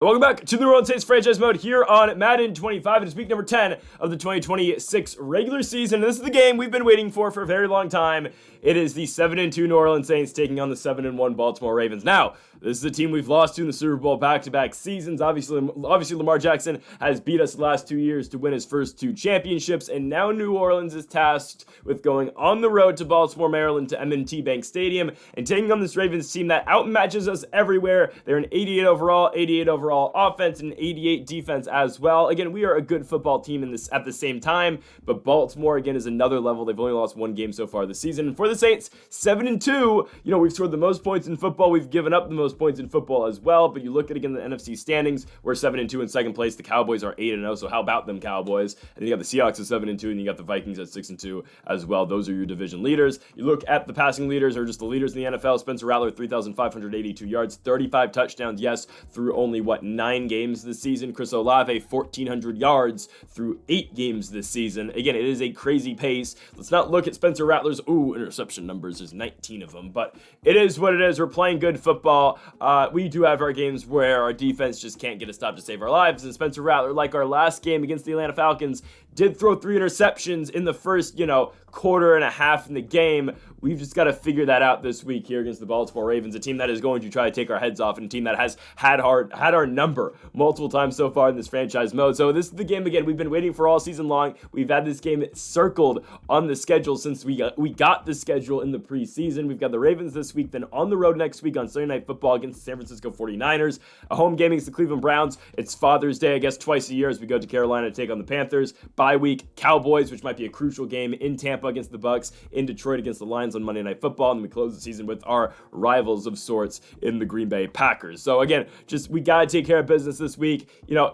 Welcome back to the New Orleans Saints franchise mode here on Madden 25. It is week number 10 of the 2026 regular season. And this is the game we've been waiting for a very long time. It is the 7-2 New Orleans Saints taking on the 7-1 Baltimore Ravens. Now, this is a team we've lost to in the Super Bowl back-to-back seasons. Obviously, Lamar Jackson has beat us the last 2 years to win his first 2 championships. And now New Orleans is tasked with going on the road to Baltimore, Maryland to M&T Bank Stadium and taking on this Ravens team that outmatches us everywhere. They're an 88 overall offense and 88 defense as well. Again, we are a good football team in this at the same time, but Baltimore again is another level. They've only lost 1 game so far this season. And for the Saints, 7-2, we've scored the most points in football. We've given up the most points in football as well. But you look at again the NFC standings, we're 7-2 in second place. The Cowboys are 8-0. So how about them Cowboys? And you got the Seahawks at 7-2, and you got the Vikings at 6-2 as well. Those are your division leaders. You look at the passing leaders, or just the leaders in the NFL. Spencer Rattler, 3,582 yards, 35 touchdowns. Yes, through only 9 games this season. Chris Olave, 1,400 yards through 8 games this season. Again, it is a crazy pace. Let's not look at Spencer Rattler's interception numbers. There's 19 of them, but it is what it is. We're playing good football. We do have our games where our defense just can't get a stop to save our lives, and Spencer Rattler, like our last game against the Atlanta Falcons, did throw 3 interceptions in the first, quarter and a half in the game. We've just got to figure that out this week here against the Baltimore Ravens, a team that is going to try to take our heads off and a team that has had our number multiple times so far in this franchise mode. So this is the game again we've been waiting for all season long. We've had this game circled on the schedule since we got the schedule in the preseason. We've got the Ravens this week, then on the road next week on Sunday Night Football against the San Francisco 49ers. A home game against the Cleveland Browns. It's Father's Day, I guess, twice a year as we go to Carolina to take on the Panthers. Bye week, Cowboys, which might be a crucial game in Tampa against the Bucks, in Detroit against the Lions on Monday Night Football, and we close the season with our rivals of sorts in the Green Bay Packers. So again, we got to take care of business this week.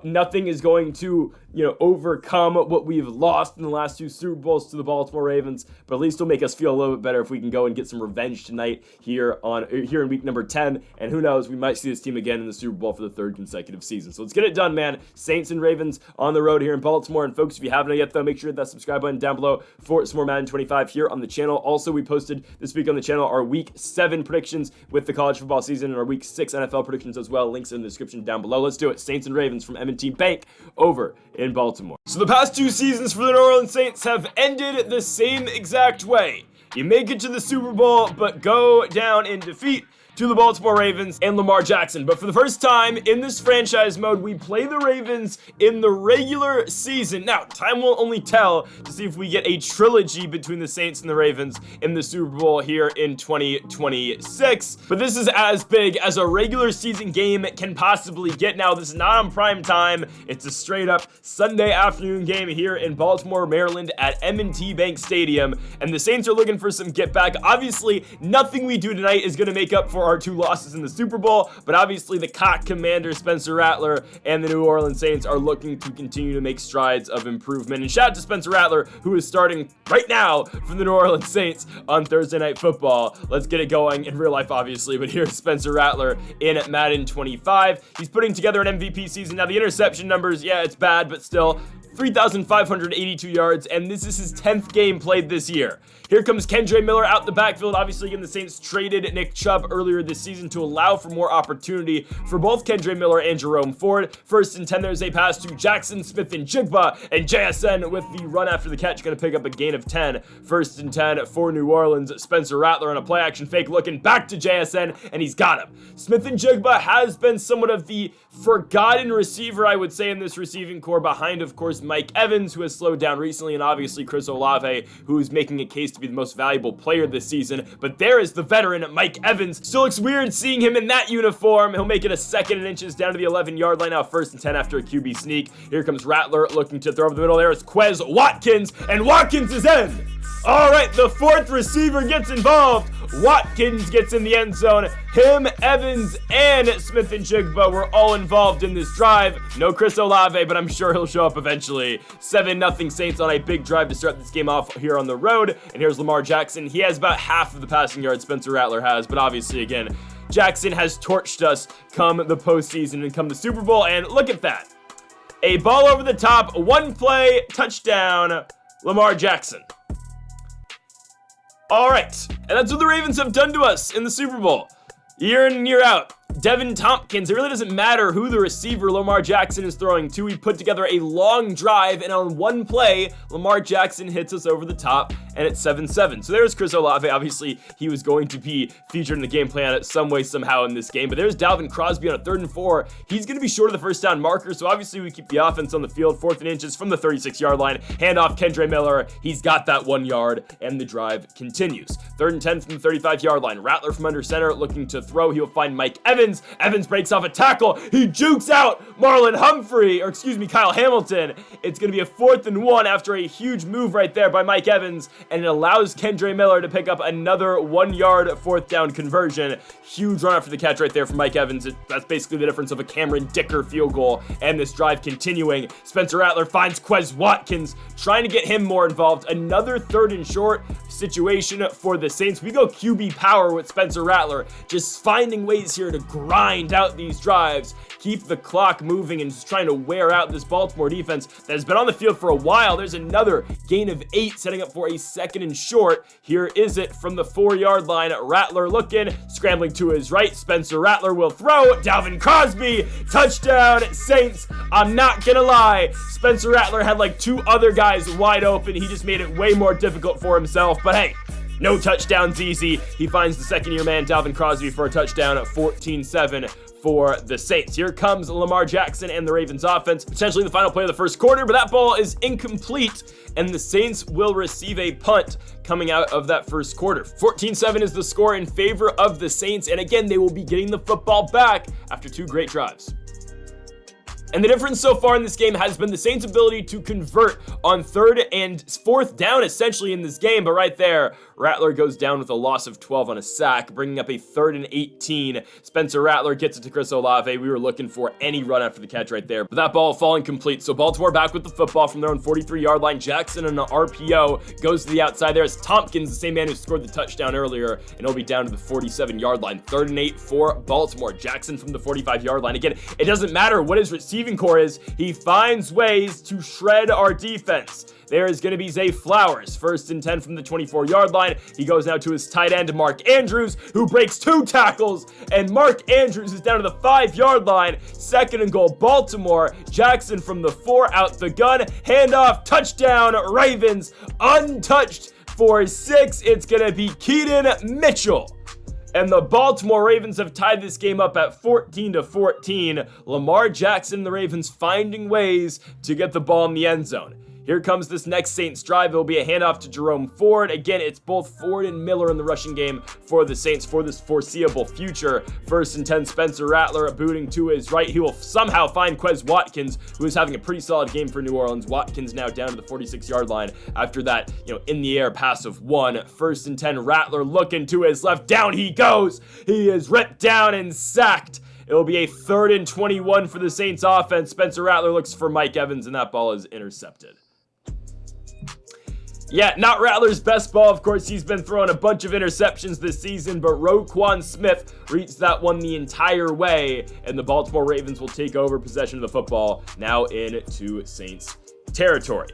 Nothing is going to, overcome what we've lost in the last 2 Super Bowls to the Baltimore Ravens, but at least it'll make us feel a little bit better if we can go and get some revenge tonight here in week number 10, and who knows, we might see this team again in the Super Bowl for the 3rd consecutive season. So let's get it done, man. Saints and Ravens on the road here in Baltimore, and folks, if you haven't yet, though, make sure to hit that subscribe button down below for some more Madden 25 here on the channel. Also, we posted this week on the channel our week 7 predictions with the college football season and our week 6 NFL predictions as well. Links in the description down below. Let's do it. Saints and Ravens from M&T Bank over in Baltimore. So the past 2 seasons for the New Orleans Saints have ended the same exact way. You make it to the Super Bowl, but go down in defeat to the Baltimore Ravens and Lamar Jackson. But for the first time in this franchise mode, we play the Ravens in the regular season. Now, time will only tell to see if we get a trilogy between the Saints and the Ravens in the Super Bowl here in 2026. But this is as big as a regular season game can possibly get. Now, this is not on prime time. It's a straight up Sunday afternoon game here in Baltimore, Maryland at M&T Bank Stadium. And the Saints are looking for some get back. Obviously, nothing we do tonight is going to make up for our 2 losses in the Super Bowl, but obviously the cock commander Spencer Rattler and the New Orleans Saints are looking to continue to make strides of improvement. And shout out to Spencer Rattler, who is starting right now for the New Orleans Saints on Thursday Night Football. Let's get it going in real life, obviously, but here's Spencer Rattler in Madden 25. He's putting together an MVP season. Now, the interception numbers, yeah, it's bad, but still, 3,582 yards, and this is his 10th game played this year. Here comes Kendre Miller out the backfield. Obviously, again, the Saints traded Nick Chubb earlier this season to allow for more opportunity for both Kendre Miller and Jerome Ford. 1st and 10, there's a pass to Jackson Smith-Njigba, and JSN with the run after the catch, going to pick up a gain of 10. 1st and 10 for New Orleans. Spencer Rattler on a play-action fake looking back to JSN, and he's got him. Smith-Njigba has been somewhat of the forgotten receiver, I would say, in this receiving core, behind, of course, Mike Evans, who has slowed down recently, and obviously Chris Olave, who is making a case to be the most valuable player this season. But there is the veteran, Mike Evans. Still looks weird seeing him in that uniform. He'll make it a 2nd and inches down to the 11-yard line now. 1st and 10 after a QB sneak. Here comes Rattler looking to throw over the middle. There is Quez Watkins, and Watkins is in. All right, the 4th receiver gets involved. Watkins gets in the end zone. Him, Evans, and Smith-Njigba were all involved in this drive. No Chris Olave, but I'm sure he'll show up eventually. 7-0 Saints on a big drive to start this game off here on the road. And here's Lamar Jackson. He has about half of the passing yards Spencer Rattler has, but obviously, again, Jackson has torched us come the postseason and come the Super Bowl, and look at that. A ball over the top, 1 play, touchdown, Lamar Jackson. All right, and that's what the Ravens have done to us in the Super Bowl. Year in and year out. Devin Tompkins, it really doesn't matter who the receiver Lamar Jackson is throwing to. He put together a long drive, and on one play, Lamar Jackson hits us over the top, and it's 7-7. So there's Chris Olave. Obviously, he was going to be featured in the game plan some way, somehow in this game. But there's Dalvin Crosby on a 3rd and 4. He's going to be short of the first down marker, so obviously we keep the offense on the field. 4th and inches from the 36-yard line. Handoff Kendre Miller. He's got that 1 yard, and the drive continues. 3rd and 10 from the 35-yard line. Rattler from under center looking to throw. He'll find Mike Evans. Evans breaks off a tackle. He jukes out Kyle Hamilton. It's going to be a 4th and 1 after a huge move right there by Mike Evans, and it allows Kendre Miller to pick up another 1 yard 4th down conversion. Huge run after the catch right there from Mike Evans. That's basically the difference of a Cameron Dicker field goal, and this drive continuing. Spencer Rattler finds Quez Watkins, trying to get him more involved. Another 3rd and short situation for the Saints. We go QB power with Spencer Rattler, just finding ways here to grind out these drives, keep the clock moving, and just trying to wear out this Baltimore defense that has been on the field for a while. There's another gain of 8, setting up for a 2nd and short. Here is it from the 4-yard line. Rattler looking, scrambling to his right. Spencer Rattler will throw. Dalvin Crosby, touchdown Saints. I'm not gonna lie, Spencer Rattler had like 2 other guys wide open. He just made it way more difficult for himself, but hey, no touchdowns easy. He finds the 2nd-year man, Dalvin Crosby, for a touchdown at 14-7 for the Saints. Here comes Lamar Jackson and the Ravens offense, potentially the final play of the first quarter, but that ball is incomplete, and the Saints will receive a punt coming out of that first quarter. 14-7 is the score in favor of the Saints, and again, they will be getting the football back after 2 great drives. And the difference so far in this game has been the Saints' ability to convert on 3rd and 4th down, essentially, in this game. But right there, Rattler goes down with a loss of 12 on a sack, bringing up a 3rd and 18. Spencer Rattler gets it to Chris Olave. We were looking for any run after the catch right there, but that ball falling complete. So Baltimore back with the football from their own 43-yard line. Jackson on an RPO goes to the outside there. It's Tompkins, the same man who scored the touchdown earlier, and he'll be down to the 47-yard line. 3rd and 8 for Baltimore. Jackson from the 45-yard line. Again, it doesn't matter what his receiving core is. He finds ways to shred our defense. There is going to be Zay Flowers. 1st and 10 from the 24-yard line. He goes now to his tight end, Mark Andrews, who breaks 2 tackles, and Mark Andrews is down to the 5-yard line. 2nd and goal, Baltimore. Jackson from the 4, out the gun. Handoff, touchdown, Ravens. Untouched for 6. It's going to be Keaton Mitchell. And the Baltimore Ravens have tied this game up at 14-14. Lamar Jackson and the Ravens finding ways to get the ball in the end zone. Here comes this next Saints drive. It will be a handoff to Jerome Ford. Again, it's both Ford and Miller in the rushing game for the Saints for this foreseeable future. 1st and 10, Spencer Rattler booting to his right. He will somehow find Quez Watkins, who is having a pretty solid game for New Orleans. Watkins now down to the 46-yard line after that, in the air pass of 1. 1st and 10, Rattler looking to his left. Down he goes. He is ripped down and sacked. It will be a 3rd and 21 for the Saints offense. Spencer Rattler looks for Mike Evans, and that ball is intercepted. Yeah, not Rattler's best ball. Of course, he's been throwing a bunch of interceptions this season, but Roquan Smith reached that one the entire way, and the Baltimore Ravens will take over possession of the football now into Saints territory.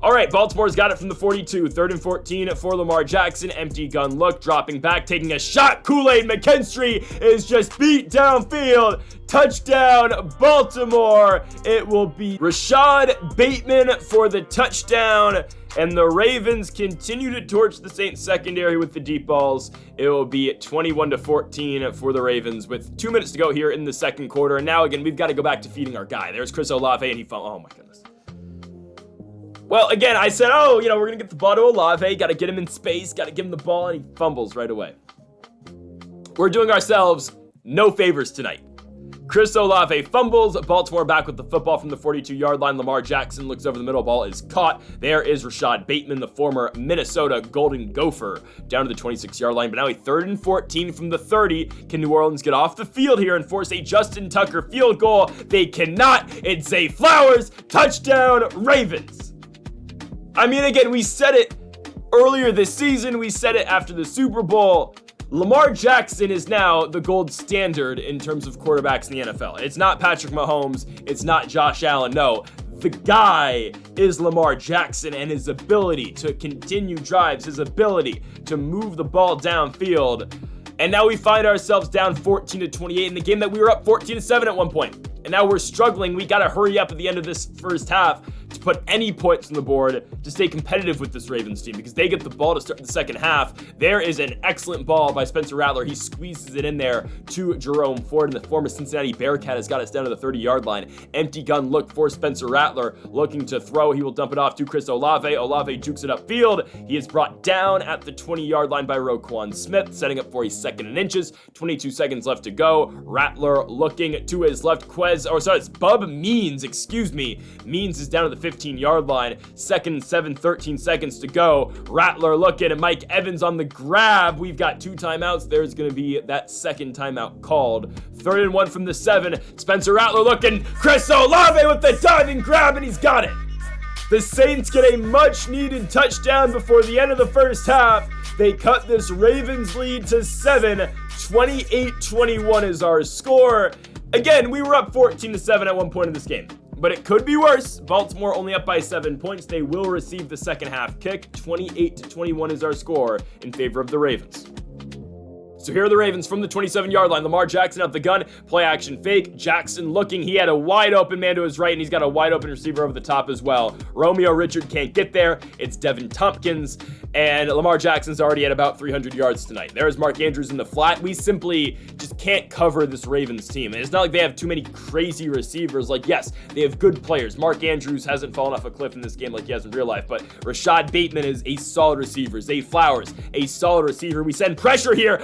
All right, Baltimore's got it from the 42. 3rd and 14 for Lamar Jackson. Empty gun look, dropping back, taking a shot. Kool-Aid McKinstry is just beat downfield. Touchdown, Baltimore. It will be Rashad Bateman for the touchdown. And the Ravens continue to torch the Saints secondary with the deep balls. It will be 21-14 for the Ravens with 2 minutes to go here in the second quarter. And now, again, we've got to go back to feeding our guy. There's Chris Olave, and he fell. Oh, my goodness. Well, again, I said, we're going to get the ball to Olave. Got to get him in space. Got to give him the ball, and he fumbles right away. We're doing ourselves no favors tonight. Chris Olave fumbles. Baltimore back with the football from the 42-yard line. Lamar Jackson looks over the middle. Ball is caught. There is Rashad Bateman, the former Minnesota Golden Gopher, down to the 26-yard line. But now a 3rd and 14 from the 30. Can New Orleans get off the field here and force a Justin Tucker field goal? They cannot. It's Zay Flowers. Touchdown, Ravens. I mean, again, we said it earlier this season. We said it after the Super Bowl. Lamar Jackson is now the gold standard in terms of quarterbacks in the NFL. It's not Patrick Mahomes. It's not Josh Allen. No, the guy is Lamar Jackson, and his ability to continue drives, his ability to move the ball downfield. And now we find ourselves down 14-28 in the game that we were up 14-7 at one point. And now we're struggling. We got to hurry up at the end of this first half to put any points on the board to stay competitive with this Ravens team, because they get the ball to start the second half. There is an excellent ball by Spencer Rattler. He squeezes it in there to Jerome Ford, and the former Cincinnati Bearcat has got us down to the 30-yard line. Empty gun look for Spencer Rattler, looking to throw. He will dump it off to Chris Olave. Olave jukes it upfield. He is brought down at the 20-yard line by Roquan Smith, setting up for a 2nd and inches. 22 seconds left to go. Rattler looking to his left. It's Bub Means, excuse me. Means is down to the 15-yard line. 2nd and 7, 13 seconds to go. Rattler looking, and Mike Evans on the grab. We've got 2 timeouts. There's going to be that 2nd timeout called. 3rd and 1 from the 7. Spencer Rattler looking. Chris Olave with the diving grab, and he's got it. The Saints get a much-needed touchdown before the end of the first half. They cut this Ravens lead to 7. 28-21 is our score. Again, we were up 14-7 at one point in this game, but it could be worse. Baltimore only up by 7 points. They will receive the second half kick. 28-21 is our score in favor of the Ravens. So here are the Ravens from the 27-yard line. Lamar Jackson out the gun, play action fake. Jackson looking, he had a wide open man to his right, and he's got a wide open receiver over the top as well. Romeo Richard can't get there. It's Devin Tompkins, and Lamar Jackson's already at about 300 yards tonight. There's Mark Andrews in the flat. We simply just can't cover this Ravens team. And it's not like they have too many crazy receivers. Like, yes, they have good players. Mark Andrews hasn't fallen off a cliff in this game like he has in real life, but Rashad Bateman is a solid receiver. Zay Flowers, a solid receiver. We send pressure here.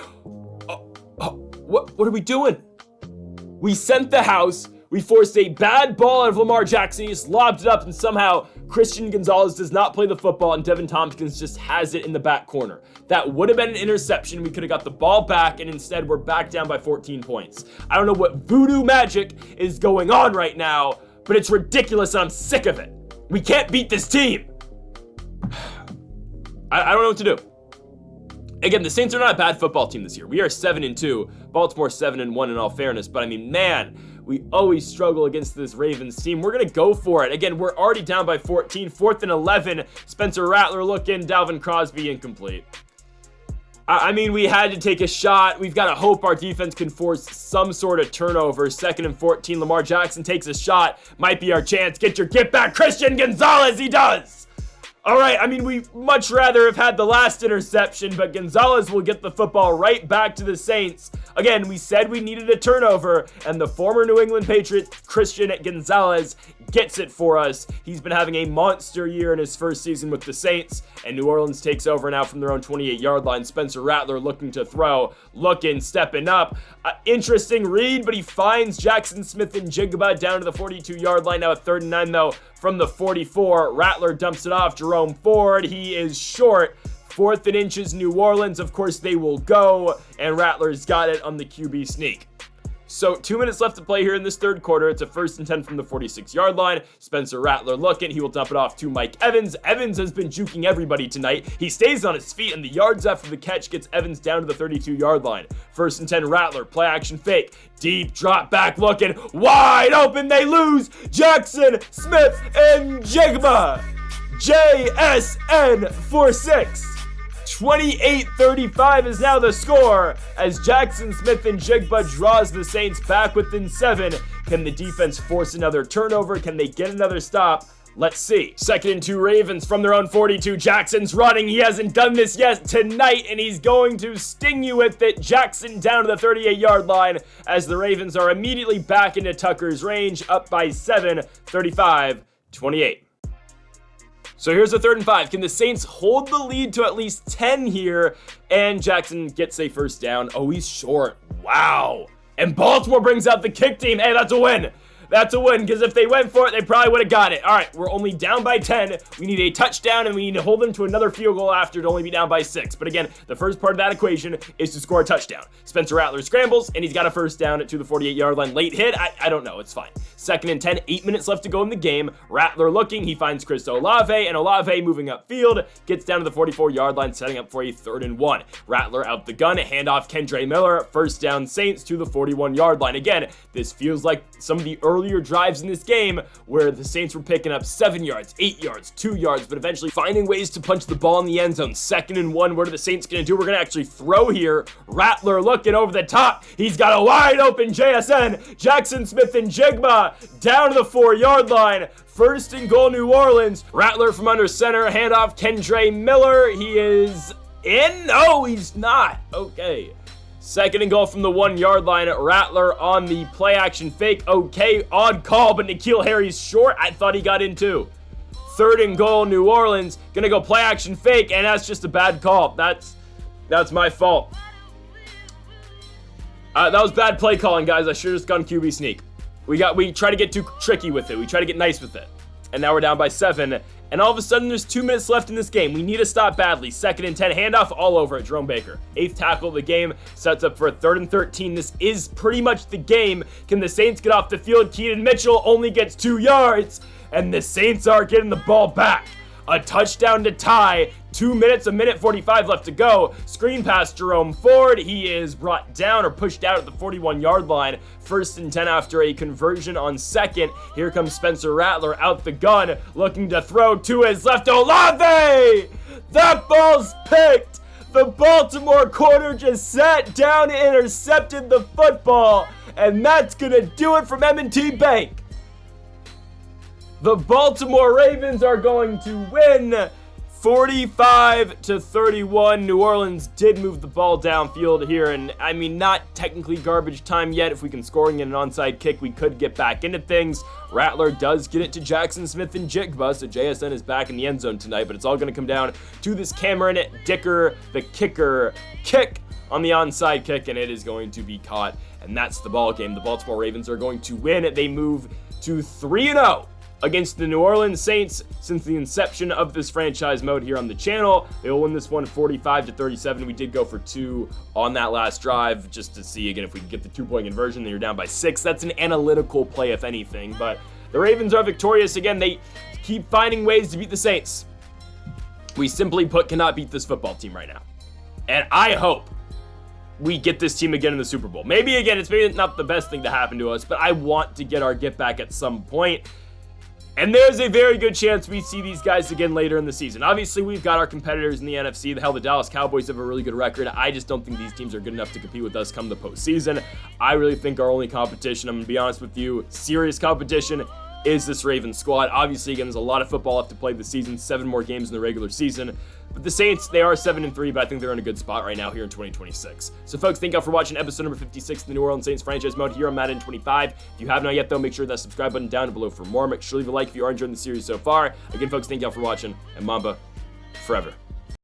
What are we doing? We sent the house. We forced a bad ball out of Lamar Jackson. He just lobbed it up, and somehow Christian Gonzalez does not play the football, and Devin Tompkins just has it in the back corner. That would have been an interception. We could have got the ball back, and instead we're back down by 14 points. I don't know what voodoo magic is going on right now, but it's ridiculous, and I'm sick of it. We can't beat this team. I don't know what to do. Again, the Saints are not a bad football team this year. We are 7-2. Baltimore 7-1 in all fairness. But I mean, man, we always struggle against this Ravens team. We're going to go for it. Again, we're already down by 14. 4th and 11. Spencer Rattler looking. Dalvin Crosby incomplete. I mean, we had to take a shot. We've got to hope our defense can force some sort of turnover. 2nd and 14. Lamar Jackson takes a shot. Might be our chance. Get back, Christian Gonzalez. He does. All right, I mean, we much rather have had the last interception, but Gonzalez will get the football right back to the Saints. Again, we said we needed a turnover, and the former New England Patriots, Christian Gonzalez, gets it for us. He's been having a monster year in his first season with the Saints, and New Orleans takes over now from their own 28-yard line. Spencer Rattler looking to throw, stepping up. Interesting read, but he finds Jackson Smith and Jigba down to the 42-yard line. Now at 3rd and 9, though, from the 44. Rattler dumps it off. Jerome Ford, he is short. 4th and inches, New Orleans. Of course, they will go, and Rattler's got it on the QB sneak. So 2 minutes left to play here in this third quarter. It's a 1st and 10 from the 46-yard line. Spencer Rattler looking. He will dump it off to Mike Evans. Evans has been juking everybody tonight. He stays on his feet, and the yards after the catch gets Evans down to the 32-yard line. 1st and 10, Rattler. Play action fake. Deep drop back looking. Wide open. They lose. Jackson, Smith, and Jigba. JSN for 6. 28-35 is now the score as Jackson Smith and Jigba draws the Saints back within 7. Can the defense force another turnover? Can they get another stop? Let's see. 2nd and 2 Ravens from their own 42. Jackson's running. He hasn't done this yet tonight, and he's going to sting you with it. Jackson down to the 38-yard line as the Ravens are immediately back into Tucker's range, up by 7, 35-28. So here's a 3rd and 5. Can the Saints hold the lead to at least 10 here? And Jackson gets a first down. Oh, he's short. Wow. And Baltimore brings out the kick team. Hey, that's a win. That's a win, because if they went for it, they probably would have got it. All right, we're only down by 10. We need a touchdown, and we need to hold them to another field goal after to only be down by 6. But again, the first part of that equation is to score a touchdown. Spencer Rattler scrambles, and he's got a first down to the 48-yard line. Late hit? I don't know. It's fine. 2nd and 10, 8 minutes left to go in the game. Rattler looking. He finds Chris Olave, and Olave moving upfield gets down to the 44-yard line, setting up for a 3rd and 1. Rattler out the gun. Handoff Kendre Miller. First down Saints to the 41-yard line. Again, this feels like some of the early earlier drives in this game where the Saints were picking up 7 yards, 8 yards, 2 yards, but eventually finding ways to punch the ball in the end zone. 2nd and 1. What are the Saints going to do? We're going to actually throw here. Rattler looking over the top. He's got a wide open JSN. Jackson Smith-Njigba down to the 4-yard line. 1st and goal, New Orleans. Rattler from under center. Handoff, Kendre Miller. He is in? No, he's not. Okay. 2nd and goal from the 1-yard line. Rattler on the play action fake. Okay, odd call, but N'Keal Harry's short. I thought he got in too. 3rd and goal, New Orleans. Gonna go play action fake, and that's just a bad call. That's my fault. That was bad play calling, guys. I should have just gone QB sneak. We try to get too tricky with it. We try to get nice with it. And now we're down by 7. And all of a sudden, there's 2 minutes left in this game. We need to stop badly. 2nd and 10, handoff all over it. Jerome Baker. 8th tackle of the game, sets up for a 3rd and 13. This is pretty much the game. Can the Saints get off the field? Keaton Mitchell only gets 2 yards, and the Saints are getting the ball back. A touchdown to tie. 2 minutes, 1:45 left to go. Screen pass, Jerome Ford. He is brought down or pushed out at the 41-yard line. 1st and 10 after a conversion on 2nd. Here comes Spencer Rattler out the gun, looking to throw to his left. Olave! That ball's picked. The Baltimore corner just sat down and intercepted the football. And that's going to do it from M&T Bank. The Baltimore Ravens are going to win 45-31. New Orleans did move the ball downfield here, and I mean, not technically garbage time yet. If we can score in an onside kick, we could get back into things. Rattler does get it to Jackson Smith-Njigba, so JSN is back in the end zone tonight, but it's all going to come down to this Cameron Dicker, the kicker, kick on the onside kick, and it is going to be caught, and that's the ball game. The Baltimore Ravens are going to win. They move to 3-0. Against the New Orleans Saints since the inception of this franchise mode here on the channel. They will win this one 45-37. We did go for 2 on that last drive just to see, again, if we can get the 2-point conversion. Then you're down by 6. That's an analytical play, if anything. But the Ravens are victorious. Again, they keep finding ways to beat the Saints. We simply put cannot beat this football team right now. And I hope we get this team again in the Super Bowl. Maybe, again, it's maybe not the best thing to happen to us, but I want to get our get back at some point. And there's a very good chance we see these guys again later in the season. Obviously, we've got our competitors in the NFC. The Dallas Cowboys have a really good record. I just don't think these teams are good enough to compete with us come the postseason. I really think our only competition, I'm going to be honest with you, serious competition, is this Ravens squad. Obviously, again, there's a lot of football left to play this season, 7 more games in the regular season. But the Saints, they are 7-3, but I think they're in a good spot right now here in 2026. So, folks, thank you all for watching episode number 56 of the New Orleans Saints franchise mode here on Madden 25. If you have not yet, though, make sure that subscribe button down below for more. Make sure to leave a like if you are enjoying the series so far. Again, folks, thank you all for watching, and Mamba forever.